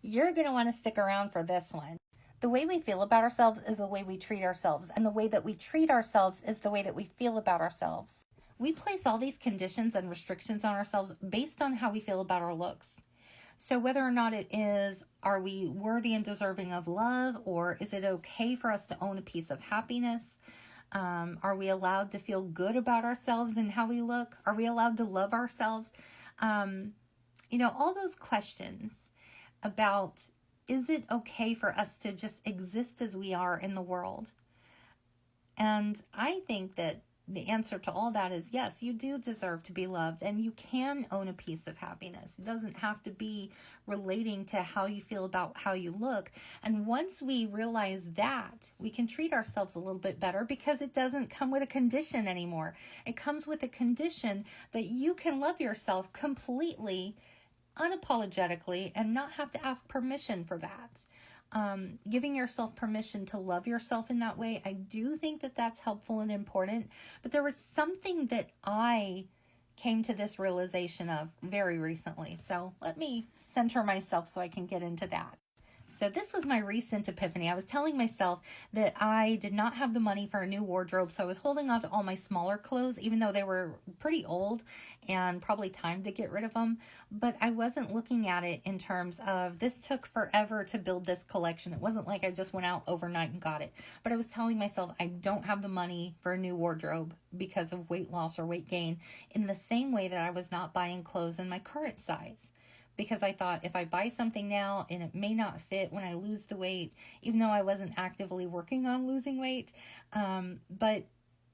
You're going to want to stick around for this one. The way we feel about ourselves is the way we treat ourselves, and the way that we treat ourselves is the way that we feel about ourselves. We place all these conditions and restrictions on ourselves based on how we feel about our looks. So whether or not it is, are we worthy and deserving of love, or is it okay for us to own a piece of happiness? Are we allowed to feel good about ourselves and how we look? Are we allowed to love ourselves? All those questions about, is it okay for us to just exist as we are in the world? And I think that the answer to all that is yes, you do deserve to be loved, and you can own a piece of happiness. It doesn't have to be relating to how you feel about how you look. And once we realize that, we can treat ourselves a little bit better, because it doesn't come with a condition anymore. It comes with a condition that you can love yourself completely, unapologetically, and not have to ask permission for that. Giving yourself permission to love yourself in that way, I do think that that's helpful and important. But there was something that I came to this realization of very recently. So let me center myself so I can get into that. So this was my recent epiphany. I was telling myself that I did not have the money for a new wardrobe, so I was holding on to all my smaller clothes, even though they were pretty old and probably time to get rid of them. But I wasn't looking at it in terms of, this took forever to build this collection. It wasn't like I just went out overnight and got it. But I was telling myself I don't have the money for a new wardrobe because of weight loss or weight gain, in the same way that I was not buying clothes in my current size. Because I thought, if I buy something now and it may not fit when I lose the weight, even though I wasn't actively working on losing weight. But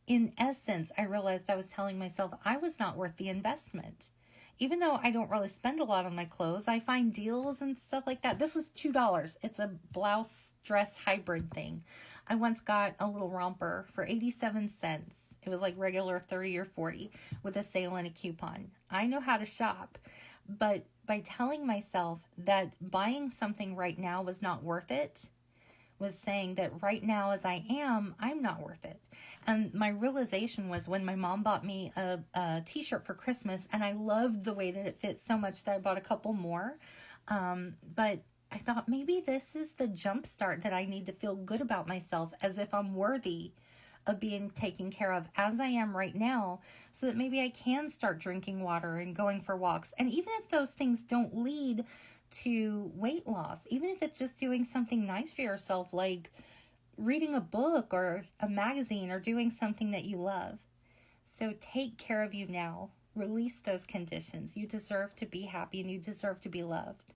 in essence, I realized I was telling myself I was not worth the investment. Even though I don't really spend a lot on my clothes, I find deals and stuff like that. This was $2. It's a blouse dress hybrid thing. I once got a little romper for 87 cents. It was like regular 30 or 40 with a sale and a coupon. I know how to shop. But by telling myself that buying something right now was not worth it, was saying that right now as I am, I'm not worth it. And my realization was when my mom bought me a t-shirt for Christmas, and I loved the way that it fit so much that I bought a couple more. But I thought, maybe this is the jump start that I need to feel good about myself, as if I'm worthy of being taken care of as I am right now, so that maybe I can start drinking water and going for walks. And even if those things don't lead to weight loss, even if it's just doing something nice for yourself, like reading a book or a magazine or doing something that you love. So take care of you now. Release those conditions. You deserve to be happy and you deserve to be loved.